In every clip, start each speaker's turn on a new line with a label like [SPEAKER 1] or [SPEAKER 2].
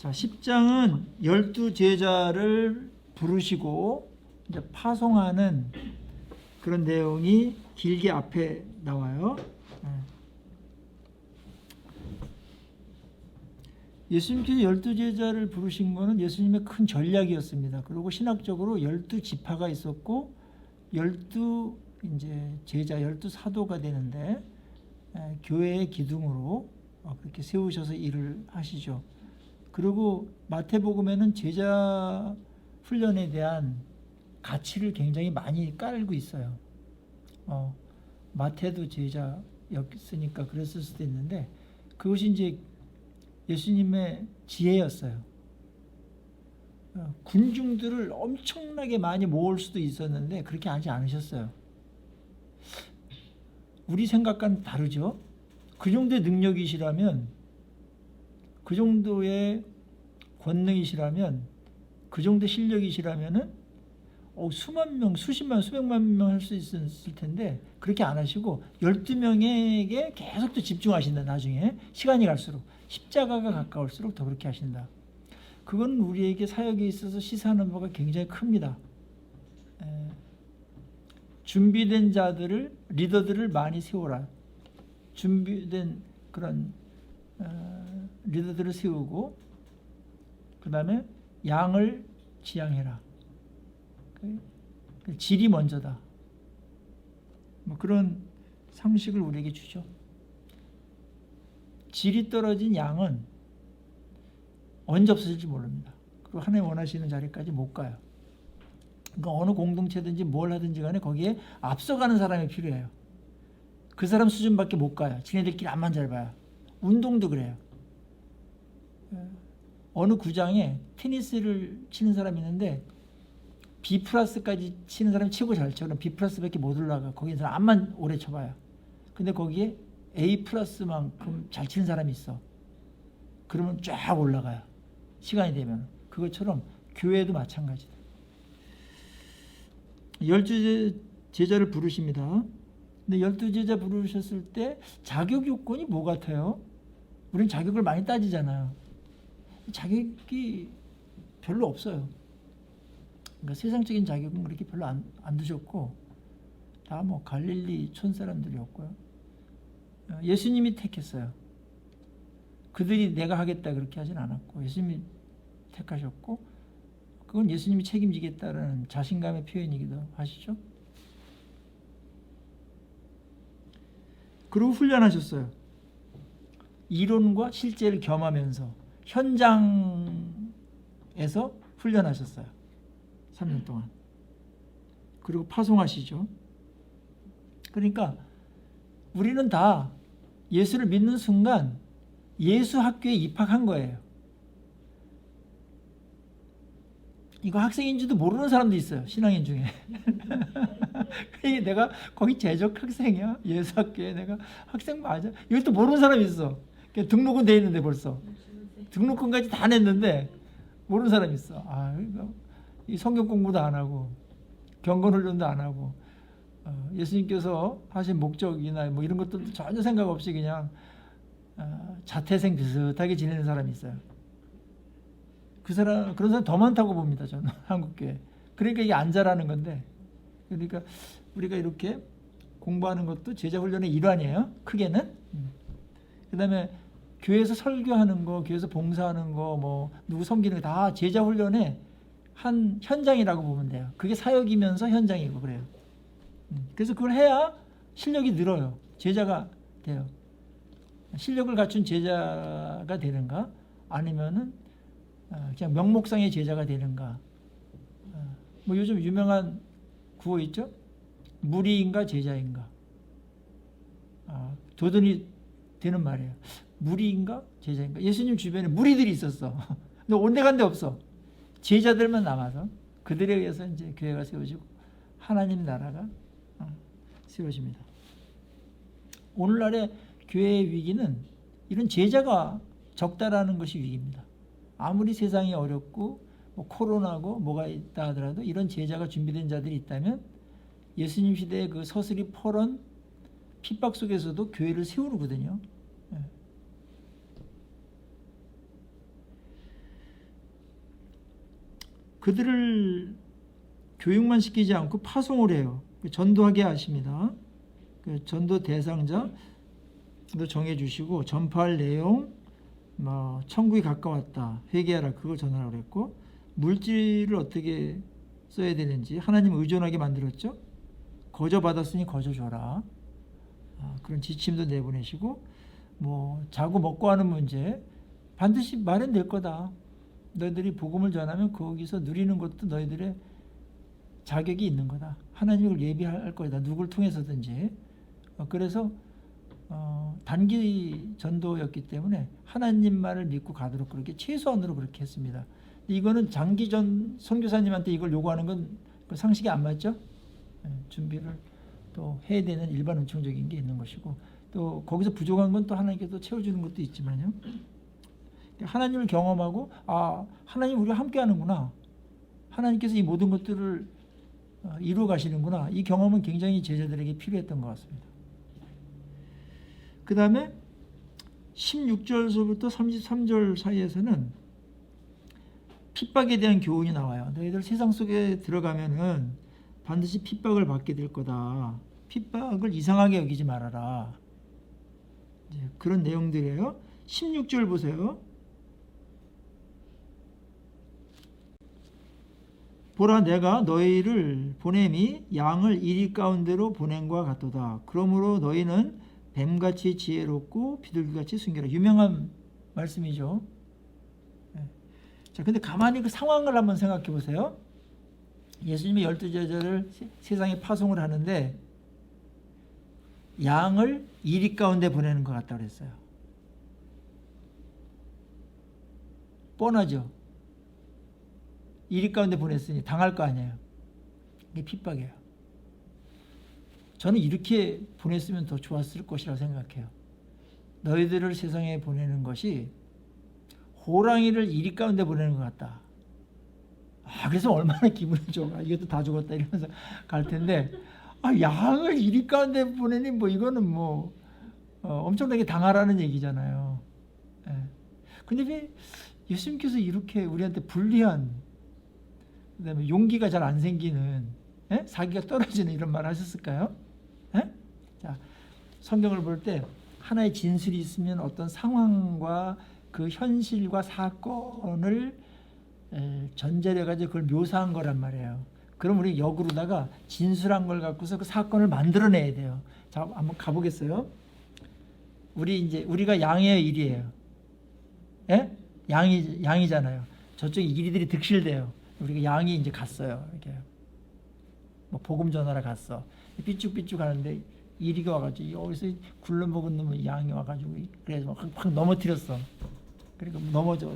[SPEAKER 1] 자, 10장은 12제자를 부르시고 이제 파송하는 그런 내용이 길게 앞에 나와요. 예수님께서 12제자를 부르신 것은 예수님의 큰 전략이었습니다. 그리고 신학적으로 12지파가 있었고 12 이제 제자 12사도가 되는데 교회의 기둥으로 그렇게 세우셔서 일을 하시죠. 그리고 마태복음에는 제자 훈련에 대한 가치를 굉장히 많이 깔고 있어요. 마태도 제자였으니까 그랬을 수도 있는데 그것이 이제 예수님의 지혜였어요. 군중들을 엄청나게 많이 모을 수도 있었는데 그렇게 하지 않으셨어요. 우리 생각과는 다르죠. 그 정도의 능력이시라면, 그 정도의 권능이시라면, 그 정도의 실력이시라면은 수만 명, 수십만, 수백만 명 할 수 있었을 텐데 그렇게 안 하시고 12명에게 계속 또 집중하신다. 나중에 시간이 갈수록 십자가가 가까울수록 더 그렇게 하신다. 그건 우리에게 사역에 있어서 시사하는 바가 굉장히 큽니다. 준비된 자들을, 리더들을 많이 세워라. 준비된 그런 리더들을 세우고 그 다음에 양을 지양해라. 질이 먼저다. 뭐 그런 상식을 우리에게 주죠. 질이 떨어진 양은 언제 없어질지 모릅니다. 그리고 하나님 원하시는 자리까지 못 가요. 그러니까 어느 공동체든지 뭘 하든지 간에 거기에 앞서가는 사람이 필요해요. 그 사람 수준밖에 못 가요. 지네들끼리 앞만 잘 봐요. 운동도 그래요. 어느 구장에 테니스를 치는 사람이 있는데 B 플러스까지 치는 사람이 치고 잘 쳐. 그럼 B 플러스밖에 못 올라가. 거기 사람 앞만 오래 쳐봐요. 근데 거기에 A 플러스만큼 잘 치는 사람이 있어. 그러면 쫙 올라가요. 시간이 되면. 그것처럼 교회도 마찬가지다. 12제자를 부르십니다. 근데 12제자 부르셨을 때 자격 요건이 뭐 같아요? 우린 자격을 많이 따지잖아요. 자격이 별로 없어요. 그러니까 세상적인 자격은 그렇게 별로 안 두셨고 다 뭐 갈릴리 촌 사람들이었고요. 예수님이 택했어요. 그들이 내가 하겠다 그렇게 하진 않았고 예수님이 택하셨고 그건 예수님이 책임지겠다는 자신감의 표현이기도 하시죠. 그리고 훈련하셨어요. 이론과 실제를 겸하면서 현장에서 훈련하셨어요. 3년 동안. 그리고 파송하시죠. 그러니까 우리는 다 예수를 믿는 순간 예수 학교에 입학한 거예요. 이거 학생인지도 모르는 사람도 있어요. 신앙인 중에. 내가 거기 재적 학생이야. 예수 학교에 내가 학생 맞아. 이것도 모르는 사람이 있어. 등록은 돼 있는데 벌써. 등록금까지 다 냈는데 모르는 사람이 있어. 이 성경 공부도 안 하고 경건 훈련도 안 하고 예수님께서 하신 목적이나 뭐 이런 것들도 전혀 생각 없이 그냥 자퇴생 비슷하게 지내는 사람이 있어요. 그런 사람 더 많다고 봅니다. 저는 한국교회. 그러니까 이게 안 자라는 건데. 그러니까 우리가 이렇게 공부하는 것도 제자훈련의 일환이에요. 크게는. 그 다음에 교회에서 설교하는 거, 교회에서 봉사하는 거, 뭐 누구 섬기는 거 다 제자훈련의 한 현장이라고 보면 돼요. 그게 사역이면서 현장이고 그래요. 그래서 그걸 해야 실력이 늘어요. 제자가 돼요. 실력을 갖춘 제자가 되는가? 아니면은 그냥 명목상의 제자가 되는가? 뭐 요즘 유명한 구호 있죠? 무리인가 제자인가? 도전이 되는 말이에요. 무리인가 제자인가? 예수님 주변에 무리들이 있었어. 근데 온데간데 없어. 제자들만 남아서 그들에 의해서 이제 교회가 세워지고 하나님 나라가 세워집니다. 오늘날의 교회의 위기는 이런 제자가 적다라는 것이 위기입니다. 아무리 세상이 어렵고 뭐 코로나고 뭐가 있다 하더라도 이런 제자가 준비된 자들이 있다면 예수님 시대의 그 서슬이 펄은 핍박 속에서도 교회를 세우거든요. 그들을 교육만 시키지 않고 파송을 해요. 전도하게 하십니다. 그 전도 대상자도 정해주시고 전파할 내용, 뭐 천국이 가까웠다, 회개하라, 그걸 전하라고 그랬고, 물질을 어떻게 써야 되는지 하나님 의존하게 만들었죠. 거저 받았으니 거저 줘라. 그런 지침도 내보내시고, 뭐 자고 먹고 하는 문제 반드시 마련될 거다. 너희들이 복음을 전하면 거기서 누리는 것도 너희들의 자격이 있는 거다. 하나님이 그걸 예비할 거다. 누굴 통해서든지. 그래서 단기 전도였기 때문에 하나님만을 믿고 가도록 그렇게 최소한으로 그렇게 했습니다. 이거는 장기 선교사님한테 이걸 요구하는 건 상식이 안 맞죠? 준비를 또 해야 되는 일반 은총적인 게 있는 것이고, 또 거기서 부족한 건 또 하나님께서 채워주는 것도 있지만요. 하나님을 경험하고, 하나님 우리와 함께 하는구나, 하나님께서 이 모든 것들을 이루어 가시는구나, 이 경험은 굉장히 제자들에게 필요했던 것 같습니다. 그 다음에 16절서부터 33절 사이에서는 핍박에 대한 교훈이 나와요. 너희들 세상 속에 들어가면은 반드시 핍박을 받게 될 거다. 핍박을 이상하게 여기지 말아라. 그런 내용들이에요. 16절 보세요. 보라, 내가 너희를 보냄이 양을 이리 가운데로 보냄과 같도다. 그러므로 너희는 뱀같이 지혜롭고 비둘기같이 순결하라. 유명한 말씀이죠. 자, 근데 가만히 그 상황을 한번 생각해 보세요. 예수님이 12제자를 세상에 파송을 하는데 양을 이리 가운데 보내는 것 같다고 그랬어요. 뻔하죠. 이리 가운데 보냈으니 당할 거 아니에요. 이게 핍박이에요. 저는 이렇게 보냈으면 더 좋았을 것이라고 생각해요. 너희들을 세상에 보내는 것이 호랑이를 이리 가운데 보내는 것 같다. 그래서 얼마나 기분이 좋아. 이것도 다 죽었다 이러면서 갈 텐데, 양을 이리 가운데 보내니 뭐 이거는 뭐 엄청나게 당하라는 얘기잖아요. 근데 왜 예수님께서 이렇게 우리한테 불리한, 그다음에 용기가 잘 안 생기는, 사기가 떨어지는 이런 말을 하셨을까요? 자, 성경을 볼 때 하나의 진술이 있으면 어떤 상황과 그 현실과 사건을 전제를 해가지고 그걸 묘사한 거란 말이에요. 그럼 우리 역으로다가 진술한 걸 갖고서 그 사건을 만들어내야 돼요. 자, 한번 가보겠어요. 우리가 양이에요, 일이에요? 양이잖아요. 저쪽에 이리들이 득실돼요. 우리가 양이 이제 갔어요. 이렇게 뭐 복음 전하러 갔어. 삐쭉삐쭉 가는데 이리가 와가지고 여기서 굴러먹은 놈은 양이 와가지고 그래서 확 넘어뜨렸어. 그러니까 넘어져.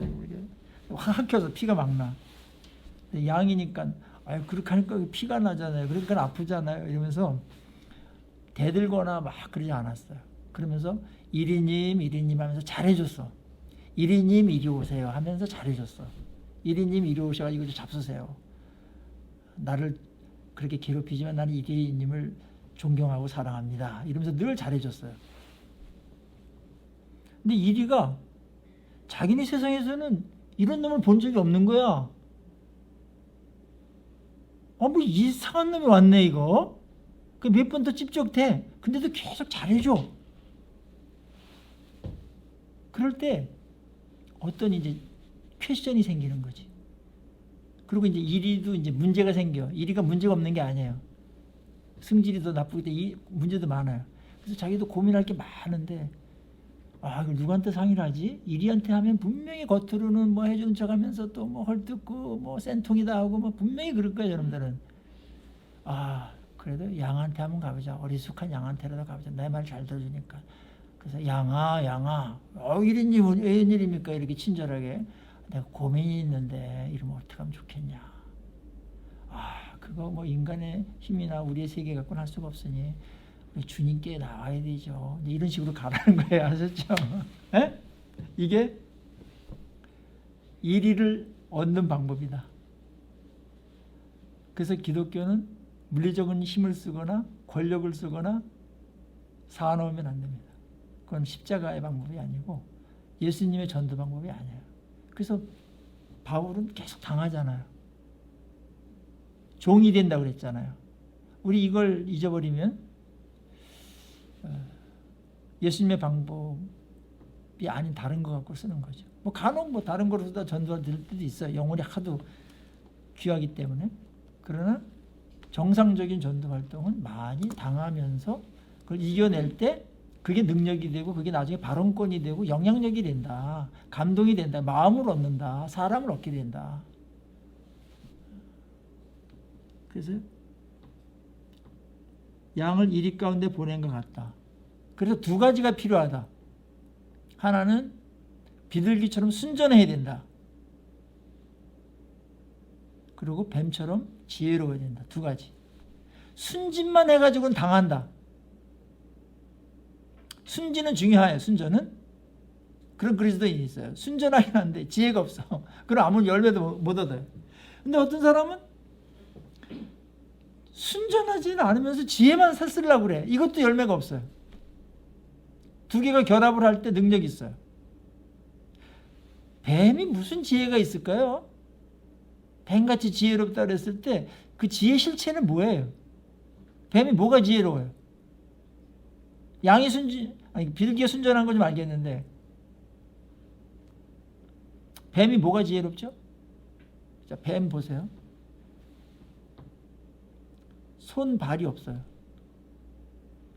[SPEAKER 1] 확 학혀서 피가 막 나. 양이니까 그렇게 하니까 피가 나잖아요. 그러니까 아프잖아요. 이러면서 대들거나 막 그러지 않았어요. 그러면서 이리님 하면서 잘해줬어. 이리님 이리 오세요 하면서 잘해줬어. 이리님 이리 오셔가지고 이거 잡수세요. 나를 그렇게 괴롭히지만 나는 이리님을 존경하고 사랑합니다. 이러면서 늘 잘해줬어요. 근데 이리가 자기네 세상에서는 이런 놈을 본 적이 없는 거야. 뭐 이상한 놈이 왔네 이거. 몇 번 더 찝쩍대. 근데도 계속 잘해줘. 그럴 때 어떤 이제 퀘션이 생기는 거지. 그리고 이제 이리도 이제 문제가 생겨. 이리가 문제가 없는 게 아니에요. 승질이 더 나쁘기 때문에 문제도 많아요. 그래서 자기도 고민할 게 많은데, 이걸 누구한테 상의를 하지? 이리한테 하면 분명히 겉으로는 뭐 해주는 척 하면서 또 뭐 헐뜯고 뭐 센통이다 하고 뭐 분명히 그럴 거예요, 여러분들은. 그래도 양한테 한번 가보자. 어리숙한 양한테라도 가보자. 내 말 잘 들어주니까. 그래서 양아, 이리님 웬일입니까? 이렇게 친절하게. 내가 고민이 있는데 이러면 어떻게 하면 좋겠냐. 그거 뭐 인간의 힘이나 우리의 세계 갖고는 할 수가 없으니 우리 주님께 나와야 되죠. 이런 식으로 가라는 거예요. 아셨죠? 이게 이리를 얻는 방법이다. 그래서 기독교는 물리적인 힘을 쓰거나 권력을 쓰거나 쌓아놓으면 안 됩니다. 그건 십자가의 방법이 아니고 예수님의 전도 방법이 아니에요. 그래서 바울은 계속 당하잖아요. 종이 된다고 그랬잖아요. 우리 이걸 잊어버리면 예수님의 방법이 아닌 다른 거 갖고 쓰는 거죠. 뭐 간혹 뭐 다른 거로 쓰다 전도가 될 때도 있어요. 영혼이 하도 귀하기 때문에. 그러나 정상적인 전도 활동은 많이 당하면서 그걸 이겨낼 때 그게 능력이 되고 그게 나중에 발언권이 되고 영향력이 된다. 감동이 된다. 마음을 얻는다. 사람을 얻게 된다. 그래서 양을 이리 가운데 보낸 것 같다. 그래서 두 가지가 필요하다. 하나는 비둘기처럼 순전해야 된다. 그리고 뱀처럼 지혜로워야 된다. 두 가지. 순진만 해가지고는 당한다. 순진은 중요해요. 순전은. 그런 그리스도인이 있어요. 순전하긴 한데 지혜가 없어. 그럼 아무 열매도 못 얻어요. 근데 어떤 사람은 순전하지는 않으면서 지혜만 쓰려고 그래. 이것도 열매가 없어요. 두 개가 결합을 할 때 능력이 있어요. 뱀이 무슨 지혜가 있을까요? 뱀같이 지혜롭다 그랬을 때 그 지혜 실체는 뭐예요? 뱀이 뭐가 지혜로워요? 양이 비둘기가 순전한 거 좀 알겠는데 뱀이 뭐가 지혜롭죠? 자, 뱀 보세요. 손, 발이 없어요.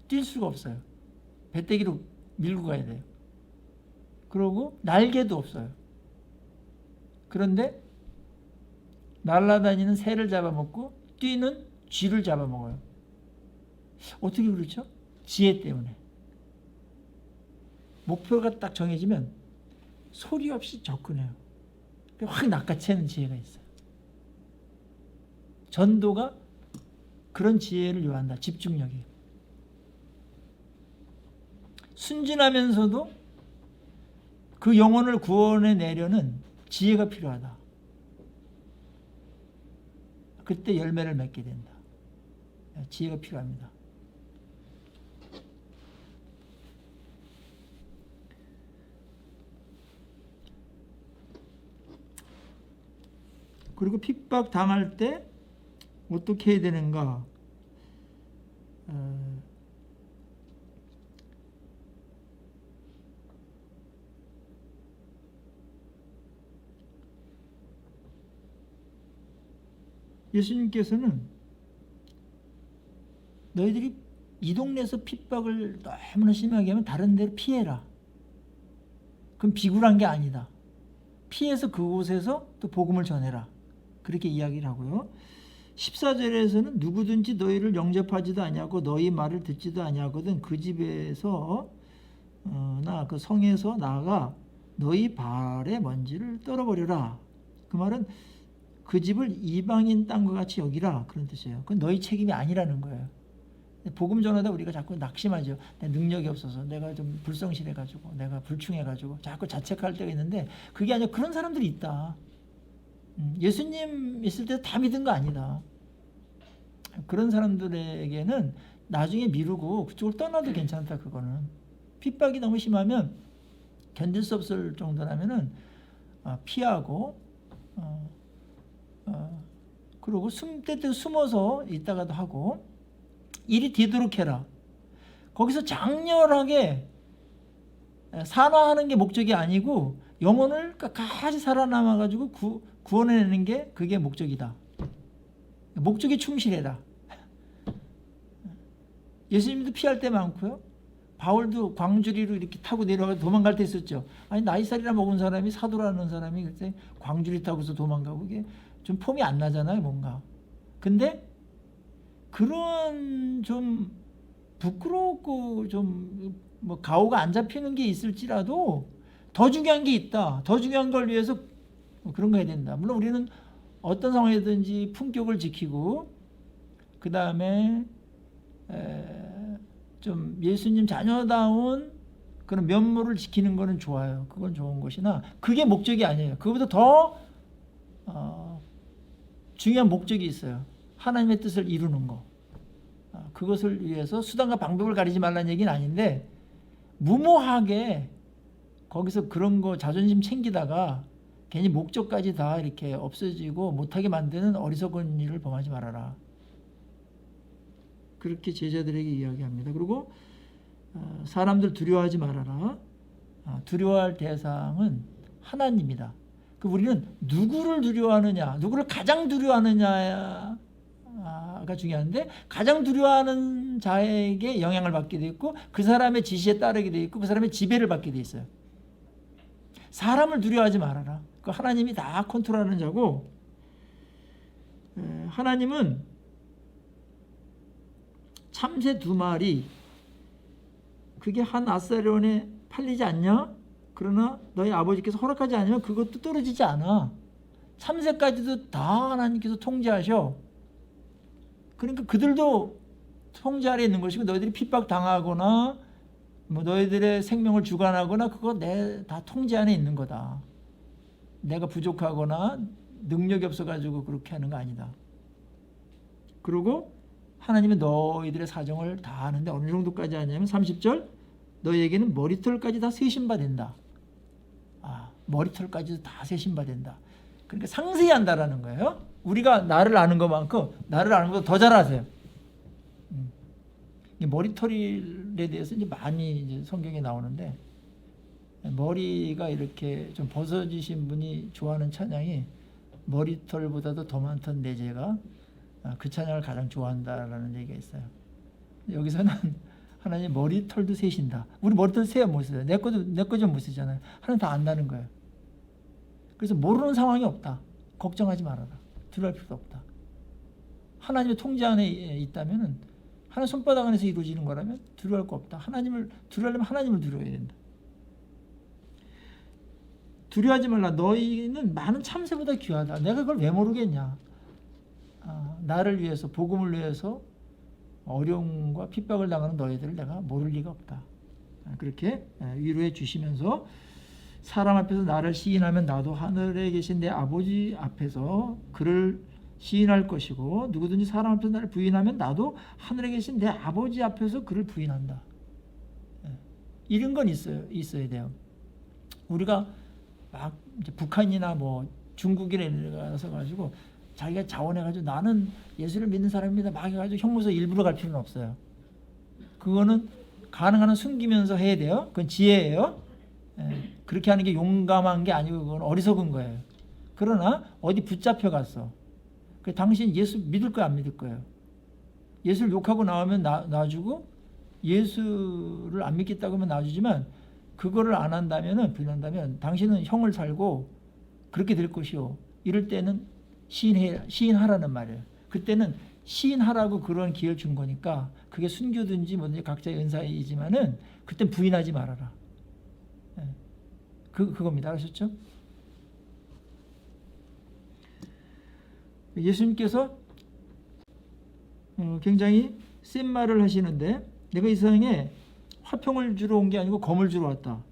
[SPEAKER 1] 뛸 수가 없어요. 배때기로 밀고 가야 돼요. 그리고 날개도 없어요. 그런데 날아다니는 새를 잡아먹고 뛰는 쥐를 잡아먹어요. 어떻게 그렇죠? 지혜 때문에. 목표가 딱 정해지면 소리 없이 접근해요. 확 낚아채는 지혜가 있어요. 전도가 그런 지혜를 요한다. 집중력이. 순진하면서도 그 영혼을 구원해 내려는 지혜가 필요하다. 그때 열매를 맺게 된다. 지혜가 필요합니다. 그리고 핍박 당할 때 어떻게 해야 되는가? 예수님께서는 너희들이 이 동네에서 핍박을 너무나 심하게 하면 다른 데로 피해라. 그럼 비굴한 게 아니다. 피해서 그곳에서 또 복음을 전해라. 그렇게 이야기를 하고요. 14절에서는 누구든지 너희를 영접하지도 아니하고 너희 말을 듣지도 아니하거든 그 집에서 나 그 성에서 나가 너희 발의 먼지를 떨어버려라. 그 말은 그 집을 이방인 땅과 같이 여기라 그런 뜻이에요. 그건 너희 책임이 아니라는 거예요. 복음 전하다 우리가 자꾸 낙심하죠. 내 능력이 없어서 내가 좀 불성실해가지고 내가 불충해가지고 자꾸 자책할 때가 있는데 그게 아니라 그런 사람들이 있다. 예수님 있을 때 다 믿은 거 아니다. 그런 사람들에게는 나중에 미루고 그쪽을 떠나도 괜찮다. 그거는 핍박이 너무 심하면 견딜 수 없을 정도라면은 피하고 그리고 때때로 숨어서 있다가도 하고 이리 뒤도록 해라. 거기서 장렬하게 산화하는 게 목적이 아니고 영혼을 끝까지 살아남아가지고 구원해내는 게 그게 목적이다. 목적에 충실해라. 예수님도 피할 때 많고요. 바울도 광주리로 이렇게 타고 내려가 도망갈 때 있었죠. 아니 나이살이나 먹은 사람이 사도라는 사람이 그때 광주리 타고서 도망가고 이게 좀 폼이 안 나잖아요, 뭔가. 근데 그런 좀 부끄럽고 좀 뭐 가오가 안 잡히는 게 있을지라도 더 중요한 게 있다. 더 중요한 걸 위해서 그런 거 해야 된다. 물론 우리는 어떤 상황이든지 품격을 지키고 그 다음에 좀 예수님 자녀다운 그런 면모를 지키는 거는 좋아요. 그건 좋은 것이나 그게 목적이 아니에요. 그거보다 더 중요한 목적이 있어요. 하나님의 뜻을 이루는 거. 그것을 위해서 수단과 방법을 가리지 말라는 얘기는 아닌데 무모하게 거기서 그런 거 자존심 챙기다가 괜히 목적까지 다 이렇게 없어지고 못하게 만드는 어리석은 일을 범하지 말아라. 그렇게 제자들에게 이야기합니다. 그리고 사람들 두려워하지 말아라. 두려워할 대상은 하나님이다. 우리는 누구를 두려워하느냐, 누구를 가장 두려워하느냐가 중요한데, 가장 두려워하는 자에게 영향을 받게 돼 있고, 그 사람의 지시에 따르게 돼 있고, 그 사람의 지배를 받게 돼 있어요. 사람을 두려워하지 말아라. 하나님이 다 컨트롤하는 자고, 하나님은 참새 2마리, 그게 한 아사리온에 팔리지 않냐? 그러나 너희 아버지께서 허락하지 않으면 그것도 떨어지지 않아. 참새까지도 다 하나님께서 통제하셔. 그러니까 그들도 통제 아래 있는 것이고, 너희들이 핍박당하거나 뭐 너희들의 생명을 주관하거나 그거 다 통제 안에 있는 거다. 내가 부족하거나 능력이 없어가지고 그렇게 하는 거 아니다. 그리고 하나님은 너희들의 사정을 다 아는데 어느 정도까지 하냐면 30절, 너희에게는 머리털까지 다 세신바 된다. 머리털까지도 다 세신바 된다. 그러니까 상세히 한다라는 거예요. 우리가 나를 아는 것만큼 나를 아는 것보다 더 잘 아세요. 머리털에 대해서 이제 많이 이제 성경에 나오는데, 머리가 이렇게 좀 벗어지신 분이 좋아하는 찬양이 머리털보다도 더 많던 내 죄가 그 찬양을 가장 좋아한다라는 얘기가 있어요. 여기서는 하나님 머리털도 세신다. 우리 머리털 세야 못 써요. 내 거 좀 못 쓰잖아요. 하나님 다 안다는 거예요. 그래서 모르는 상황이 없다. 걱정하지 말아라. 두려워할 필요도 없다. 하나님의 통제 안에 있다면은, 하나님 손바닥 안에서 이루어지는 거라면 두려워할 거 없다. 하나님을 두려워하려면 하나님을 두려워해야 된다. 두려워하지 말라. 너희는 많은 참새보다 귀하다. 내가 그걸 왜 모르겠냐. 나를 위해서, 복음을 위해서 어려움과 핍박을 당하는 너희들을 내가 모를 리가 없다. 그렇게 위로해 주시면서, 사람 앞에서 나를 시인하면 나도 하늘에 계신 내 아버지 앞에서 그를 시인할 것이고, 누구든지 사람 앞에서 나를 부인하면 나도 하늘에 계신 내 아버지 앞에서 그를 부인한다. 이런 건 있어야 돼요. 우리가 막 이제 북한이나 뭐 중국이나 가서 가지고 자기가 자원해가지고 나는 예수를 믿는 사람입니다 막 해가지고 형무소 일부러 갈 필요는 없어요. 그거는 가능한 한 숨기면서 해야 돼요. 그건 지혜예요. 그렇게 하는 게 용감한 게 아니고 그건 어리석은 거예요. 그러나 어디 붙잡혀 갔어. 당신 예수 믿을 거야, 안 믿을 거예요? 예수를 욕하고 나오면 놔주고, 예수를 안 믿겠다고 하면 놔주지만, 그거를 안 한다면은, 부인한다면 당신은 형을 살고 그렇게 될 것이요. 이럴 때는 시인하라는 말이에요. 그때는 시인하라고 그런 기회를 준 거니까, 그게 순교든지 뭐든지 각자의 은사이지만은 그땐 부인하지 말아라. 그겁니다. 아셨죠? 예수님께서 굉장히 센 말을 하시는데, 내가 이 세상에 화평을 주러 온 게 아니고 검을 주러 왔다.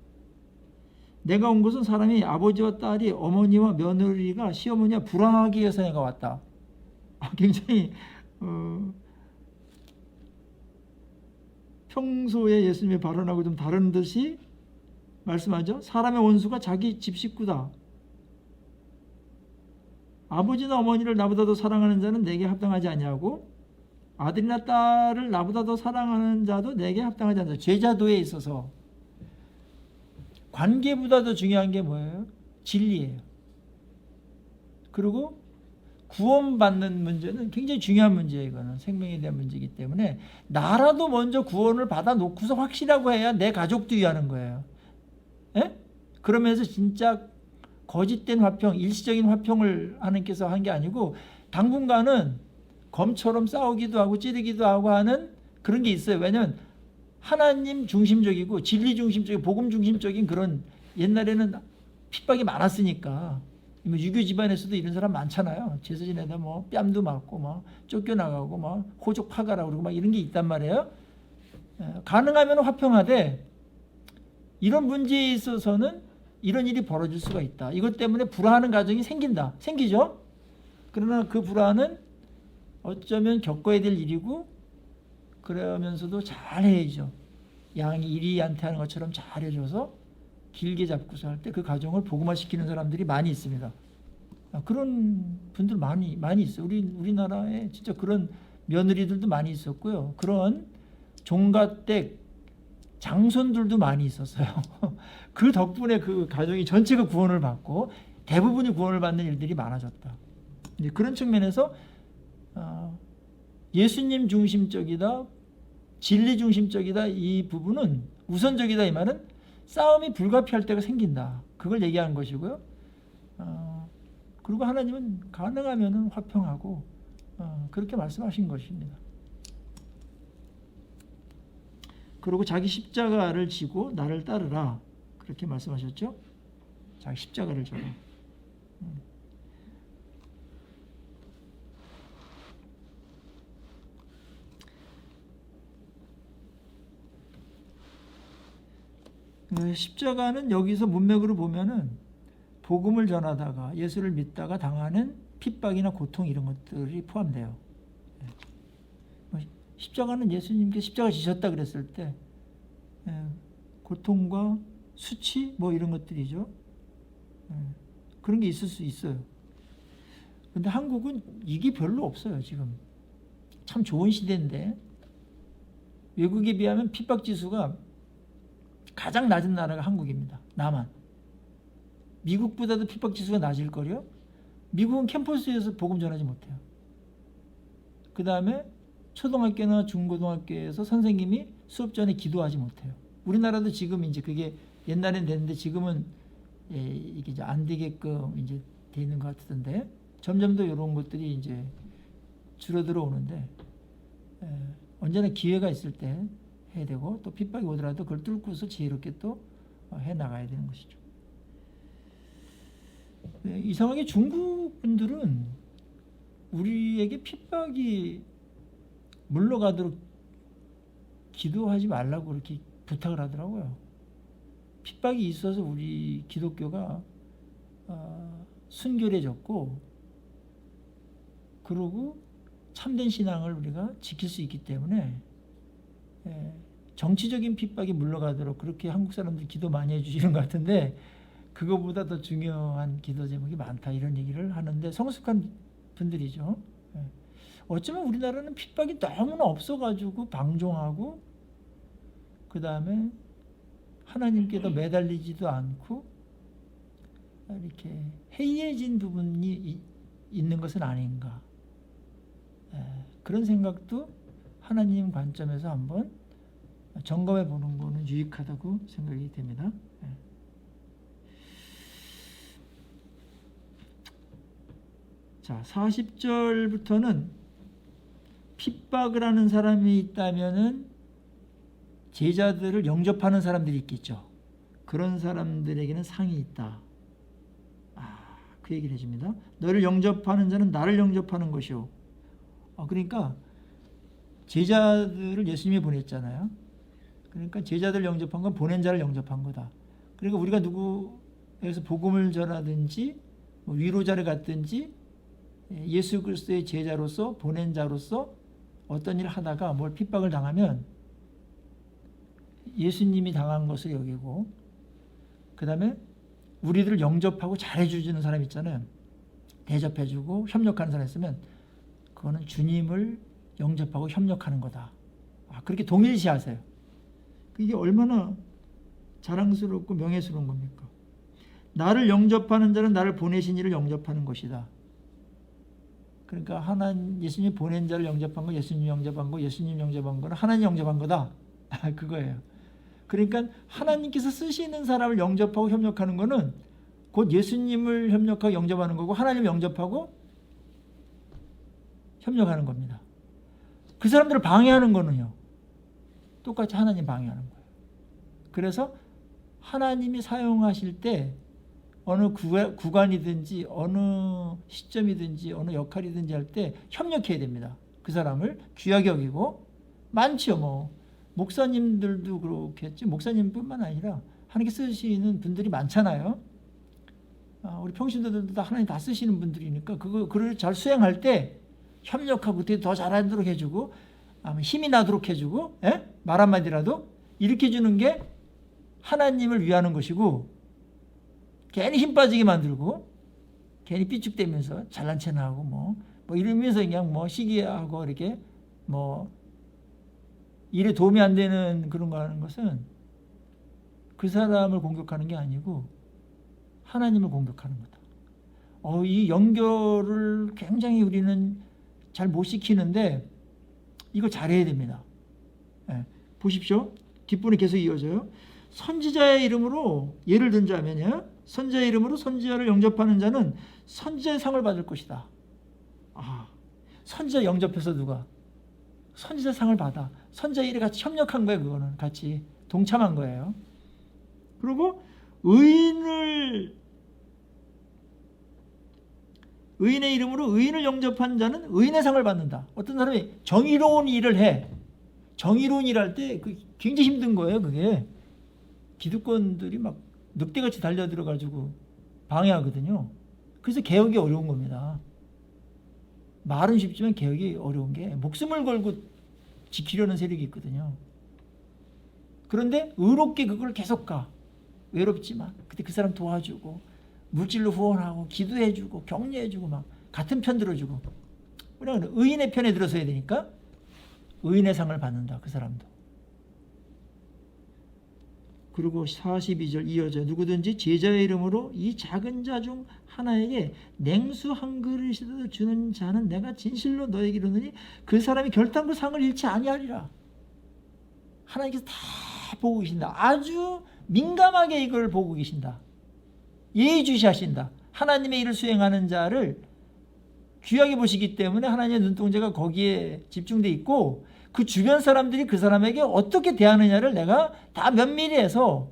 [SPEAKER 1] 내가 온 것은 사람이 아버지와 딸이, 어머니와 며느리가, 시어머니와 불화하기 위해서 내가 왔다. 굉장히 평소에 예수님의 발언하고 좀 다른 듯이 말씀하죠. 사람의 원수가 자기 집 식구다. 아버지나 어머니를 나보다 더 사랑하는 자는 내게 합당하지 아니하고, 아들이나 딸을 나보다 더 사랑하는 자도 내게 합당하지 않다. 제자도에 있어서 관계보다 더 중요한 게 뭐예요? 진리예요. 그리고 구원받는 문제는 굉장히 중요한 문제예요. 이거는 생명에 대한 문제이기 때문에 나라도 먼저 구원을 받아 놓고서 확실하고 해야 내 가족도 위하는 거예요. 그러면서 진짜 거짓된 화평, 일시적인 화평을 하나님께서 한 게 아니고, 당분간은 검처럼 싸우기도 하고 찌르기도 하고 하는 그런 게 있어요. 왜냐하면 하나님 중심적이고 진리 중심적이고 복음 중심적인 그런, 옛날에는 핍박이 많았으니까. 유교 집안에서도 이런 사람 많잖아요. 제사 지내다 뭐 뺨도 맞고 막 쫓겨나가고 막 호적 파가라 그러고 막 이런 게 있단 말이에요. 가능하면 화평하되, 이런 문제에 있어서는 이런 일이 벌어질 수가 있다. 이것 때문에 불화하는 가정이 생기죠. 그러나 그 불화는 어쩌면 겪어야 될 일이고, 그러면서도 잘 해야죠. 양이 이리한테 하는 것처럼 잘 해줘서 길게 잡고서 할 때 그 가정을 복음화시키는 사람들이 많이 있습니다. 그런 분들 많이 있어요. 우리나라에 진짜 그런 며느리들도 많이 있었고요. 그런 종가댁 장손들도 많이 있었어요. 그 덕분에 그 가정이 전체가 구원을 받고 대부분이 구원을 받는 일들이 많아졌다. 이제 그런 측면에서 예수님 중심적이다, 진리 중심적이다 이 부분은 우선적이다 이 말은 싸움이 불가피할 때가 생긴다. 그걸 얘기하는 것이고요. 그리고 하나님은 가능하면 화평하고 그렇게 말씀하신 것입니다. 그리고 자기 십자가를 지고 나를 따르라 그렇게 말씀하셨죠. 자기 십자가를 지고. 십자가는 여기서 문맥으로 보면은 복음을 전하다가 예수를 믿다가 당하는 핍박이나 고통 이런 것들이 포함돼요. 십자가는 예수님께 십자가 지셨다 그랬을 때 고통과 수치 뭐 이런 것들이죠. 그런 게 있을 수 있어요. 근데 한국은 이게 별로 없어요. 지금 참 좋은 시대인데 외국에 비하면 핍박 지수가 가장 낮은 나라가 한국입니다. 남한. 미국보다도 핍박 지수가 낮을걸요. 미국은 캠퍼스에서 복음 전하지 못해요. 그 다음에 초등학교나 중고등학교에서 선생님이 수업 전에 기도하지 못해요. 우리나라도 지금 이제 그게 옛날엔 됐는데 지금은 이게 이제 안 되게끔 이제 돼 있는 것 같던데 점점 더 이런 것들이 이제 줄어들어 오는데 언제나 기회가 있을 때 해야 되고 또 핍박이 오더라도 그걸 뚫고서 지혜롭게 또 해 나가야 되는 것이죠. 이상하게 중국 분들은 우리에게 핍박이 물러가도록 기도하지 말라고 그렇게 부탁을 하더라고요. 핍박이 있어서 우리 기독교가 순결해졌고 그리고 참된 신앙을 우리가 지킬 수 있기 때문에 정치적인 핍박이 물러가도록 그렇게 한국 사람들이 기도 많이 해주시는 것 같은데 그거보다 더 중요한 기도 제목이 많다 이런 얘기를 하는데 성숙한 분들이죠. 어쩌면 우리나라는 핍박이 너무나 없어가지고 방종하고 그 다음에 하나님께도 매달리지도 않고 이렇게 해이해진 부분이 있는 것은 아닌가 그런 생각도 하나님 관점에서 한번 점검해 보는 거는 유익하다고 생각이 됩니다. 자, 40절부터는 핍박을 하는 사람이 있다면은 제자들을 영접하는 사람들이 있겠죠. 그런 사람들에게는 상이 있다. 그 얘기를 해줍니다. 너를 영접하는 자는 나를 영접하는 것이요. 그러니까 제자들을 예수님이 보냈잖아요. 그러니까 제자들 영접한 건 보낸 자를 영접한 거다. 그러니까 우리가 누구에서 복음을 전하든지 위로자를 갖든지 예수 그리스도의 제자로서 보낸 자로서 어떤 일을 하다가 뭘 핍박을 당하면 예수님이 당한 것을 여기고 그 다음에 우리들을 영접하고 잘해주는 사람 있잖아요. 대접해주고 협력하는 사람 있으면 그거는 주님을 영접하고 협력하는 거다. 그렇게 동일시하세요. 이게 얼마나 자랑스럽고 명예스러운 겁니까? 나를 영접하는 자는 나를 보내신 이를 영접하는 것이다. 그러니까 예수님이 보낸 자를 영접한 거, 예수님 영접한 거, 예수님 영접한 거는 하나님 영접한 거다. 그거예요. 그러니까 하나님께서 쓰시는 사람을 영접하고 협력하는 거는 곧 예수님을 협력하고 영접하는 거고 하나님을 영접하고 협력하는 겁니다. 그 사람들을 방해하는 거는요. 똑같이 하나님 방해하는 거예요. 그래서 하나님이 사용하실 때 어느 구간이든지 어느 시점이든지 어느 역할이든지 할 때 협력해야 됩니다. 그 사람을 귀하게 여기고 많지요. 목사님들도 그렇겠지. 목사님뿐만 아니라 하나님께 쓰시는 분들이 많잖아요. 우리 평신도들도 다 하나님 다 쓰시는 분들이니까 그걸 잘 수행할 때 협력하고 어떻게 더 잘하도록 해주고 힘이 나도록 해주고 말 한마디라도 이렇게 해주는 게 하나님을 위하는 것이고 괜히 힘 빠지게 만들고 괜히 삐죽대면서 잘난 체나 하고 뭐 이러면서 그냥 뭐 시기하고 이렇게 뭐 일에 도움이 안 되는 그런 거 하는 것은 그 사람을 공격하는 게 아니고 하나님을 공격하는 거다. 이 연결을 굉장히 우리는 잘 못 시키는데 이거 잘해야 됩니다. 예, 보십시오. 뒷부분이 계속 이어져요. 선지자의 이름으로 예를 든다면요. 선지자의 이름으로 선지자를 영접하는 자는 선지자의 상을 받을 것이다. 선지자 영접해서 누가? 선지자 상을 받아. 선지자 일에 같이 협력한 거예요. 그거는 같이 동참한 거예요. 그리고 의인의 이름으로 의인을 영접한 자는 의인의 상을 받는다. 어떤 사람이 정의로운 일을 해. 정의로운 일 할 때 굉장히 힘든 거예요. 그게 기득권들이 막 늑대같이 달려들어가지고 방해하거든요. 그래서 개혁이 어려운 겁니다. 말은 쉽지만 개혁이 어려운 게 목숨을 걸고 지키려는 세력이 있거든요. 그런데 의롭게 그걸 계속 가. 외롭지만 그때 그 사람 도와주고 물질로 후원하고 기도해주고 격려해주고 막 같은 편 들어주고 우리는 의인의 편에 들어서야 되니까 의인의 상을 받는다. 그 사람도. 그리고 42절 이어져 누구든지 제자의 이름으로 이 작은 자 중 하나에게 냉수 한 그릇이라도 주는 자는 내가 진실로 너에게 이르노니 그 사람이 결단코 상을 잃지 아니하리라. 하나님께서 다 보고 계신다. 아주 민감하게 이걸 보고 계신다. 예의주시하신다. 하나님의 일을 수행하는 자를 귀하게 보시기 때문에 하나님의 눈동자가 거기에 집중돼 있고 그 주변 사람들이 그 사람에게 어떻게 대하느냐를 내가 다 면밀히 해서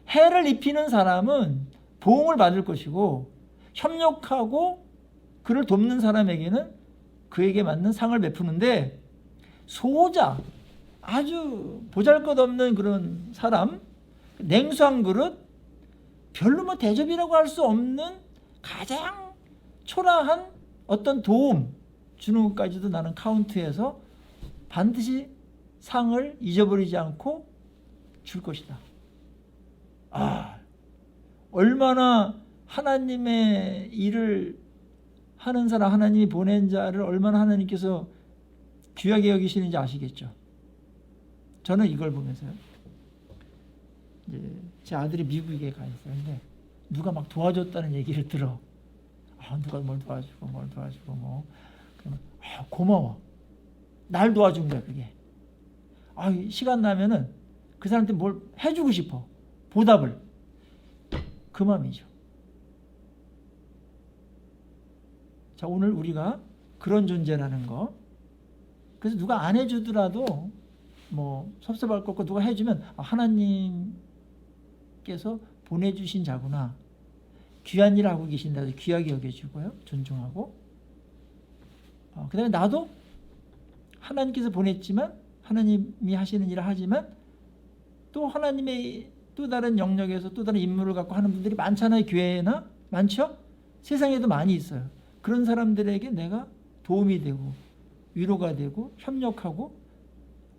[SPEAKER 1] 해를 입히는 사람은 보응을 받을 것이고 협력하고 그를 돕는 사람에게는 그에게 맞는 상을 베푸는데 소호자 아주 보잘것없는 그런 사람 냉수한 그릇 별로 뭐 대접이라고 할 수 없는 가장 초라한 어떤 도움 주는 것까지도 나는 카운트해서 반드시 상을 잊어버리지 않고 줄 것이다. 얼마나 하나님의 일을 하는 사람, 하나님이 보낸 자를 얼마나 하나님께서 귀하게 여기시는지 아시겠죠? 저는 이걸 보면서요. 이제 제 아들이 미국에 가 있어요. 근데 누가 막 도와줬다는 얘기를 들어. 누가 뭘 도와주고 뭐. 그러면 고마워. 날 도와준 거야 그게. 시간 나면은 그 사람한테 뭘 해주고 싶어. 보답을. 그 마음이죠. 자, 오늘 우리가 그런 존재라는 거. 그래서 누가 안 해주더라도 뭐 섭섭할 것 없고 누가 해주면 하나님께서 보내주신 자구나. 귀한 일을 하고 계신다. 귀하게 여겨주고요. 존중하고. 그 다음에 나도 하나님께서 보냈지만 하나님이 하시는 일을 하지만 또 하나님의 또 다른 영역에서 또 다른 임무를 갖고 하는 분들이 많잖아요. 교회나 많죠? 세상에도 많이 있어요. 그런 사람들에게 내가 도움이 되고 위로가 되고 협력하고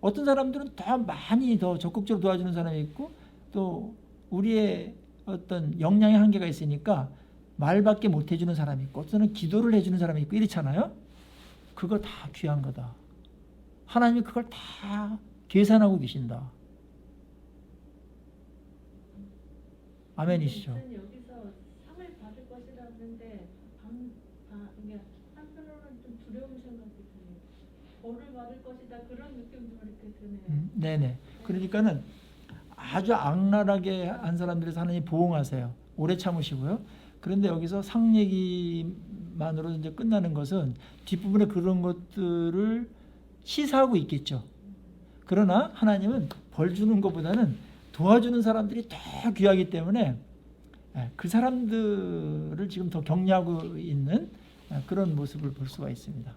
[SPEAKER 1] 어떤 사람들은 더 많이 더 적극적으로 도와주는 사람이 있고 또 우리의 어떤 역량의 한계가 있으니까 말밖에 못 해주는 사람이 있고 어떤 사람은 기도를 해주는 사람이 있고 이렇잖아요. 그거 다 귀한 거다. 하나님이 그걸 다 계산하고 계신다. 아멘이시죠?
[SPEAKER 2] 여기서 상을 받을 것이라 하는데 한편으로는 좀 두려운 생각이 드네요. 벌을 받을 것이다 그런 느낌도 이렇게 드네요.
[SPEAKER 1] 네네. 그러니까는 아주 악랄하게 한 사람들에서 하나님 보응하세요. 오래 참으시고요. 그런데 여기서 상 얘기만으로 이제 끝나는 것은 뒷부분에 그런 것들을 시사하고 있겠죠. 그러나 하나님은 벌 주는 것보다는 도와주는 사람들이 더 귀하기 때문에 그 사람들을 지금 더 격려하고 있는 그런 모습을 볼 수가 있습니다.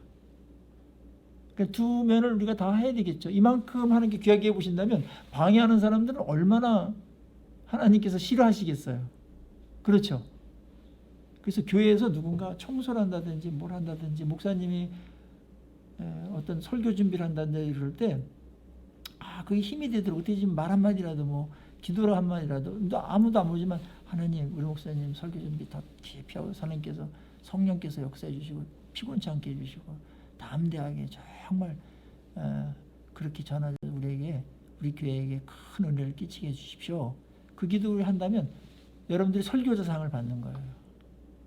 [SPEAKER 1] 그러니까 두 면을 우리가 다 해야 되겠죠. 이만큼 하나님께 귀하게 해보신다면 방해하는 사람들은 얼마나 하나님께서 싫어하시겠어요. 그렇죠. 그래서 교회에서 누군가 청소를 한다든지 뭘 한다든지 목사님이 어떤 설교 준비를 한다든지 이럴 때 그게 힘이 되도록 어떻게 좀 말 한마디라도 뭐 기도를 한마디라도 아무도 안 보지만 하나님 우리 목사님 설교 준비 다 깊이 하고 하나님께서 성령께서 역사해 주시고 피곤치 않게 해주시고 담대하게 정말 그렇게 전하셔서 우리에게 우리 교회에게 큰 은혜를 끼치게 해주십시오. 그 기도를 한다면 여러분들이 설교자상을 받는 거예요.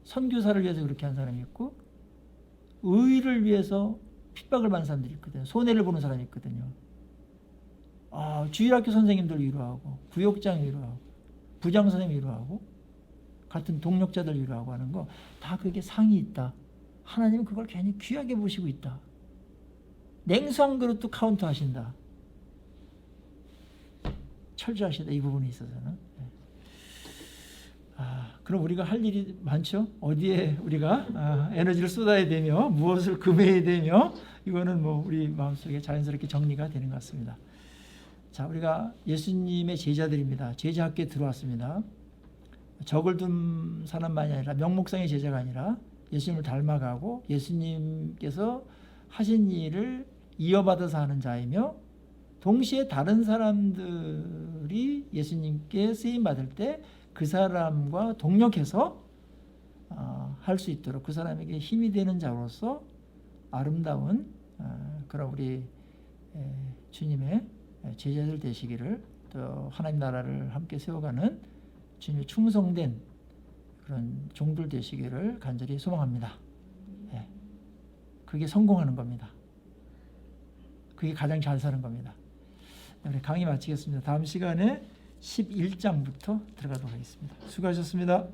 [SPEAKER 1] 선교사를 위해서 그렇게 한 사람이 있고 의를 위해서 핍박을 받는 사람들이 있거든요. 손해를 보는 사람이 있거든요. 주일학교 선생님들 위로하고 구역장 위로하고 부장 선생님 위로하고 같은 동력자들 위로하고 하는 거 다 그게 상이 있다. 하나님은 그걸 괜히 귀하게 보시고 있다. 냉수한 그릇도 카운트 하신다. 철저하시다. 이 부분에 있어서는. 그럼 우리가 할 일이 많죠. 어디에 우리가 에너지를 쏟아야 되며 무엇을 금해야 되며 이거는 뭐 우리 마음속에 자연스럽게 정리가 되는 것 같습니다. 자, 우리가 예수님의 제자들입니다. 제자 학교에 들어왔습니다. 적을 둔 사람만이 아니라 명목상의 제자가 아니라 예수님을 닮아가고 예수님께서 하신 일을 이어받아서 하는 자이며 동시에 다른 사람들이 예수님께 쓰임 받을 때 그 사람과 동력해서 할 수 있도록 그 사람에게 힘이 되는 자로서 아름다운 그런 우리 주님의 제자들 되시기를 또 하나님 나라를 함께 세워가는 주님의 충성된 그런 종들 되시기를 간절히 소망합니다. 그게 성공하는 겁니다. 그게 가장 잘 사는 겁니다. 우리 강의 마치겠습니다. 다음 시간에 11장부터 들어가도록 하겠습니다. 수고하셨습니다.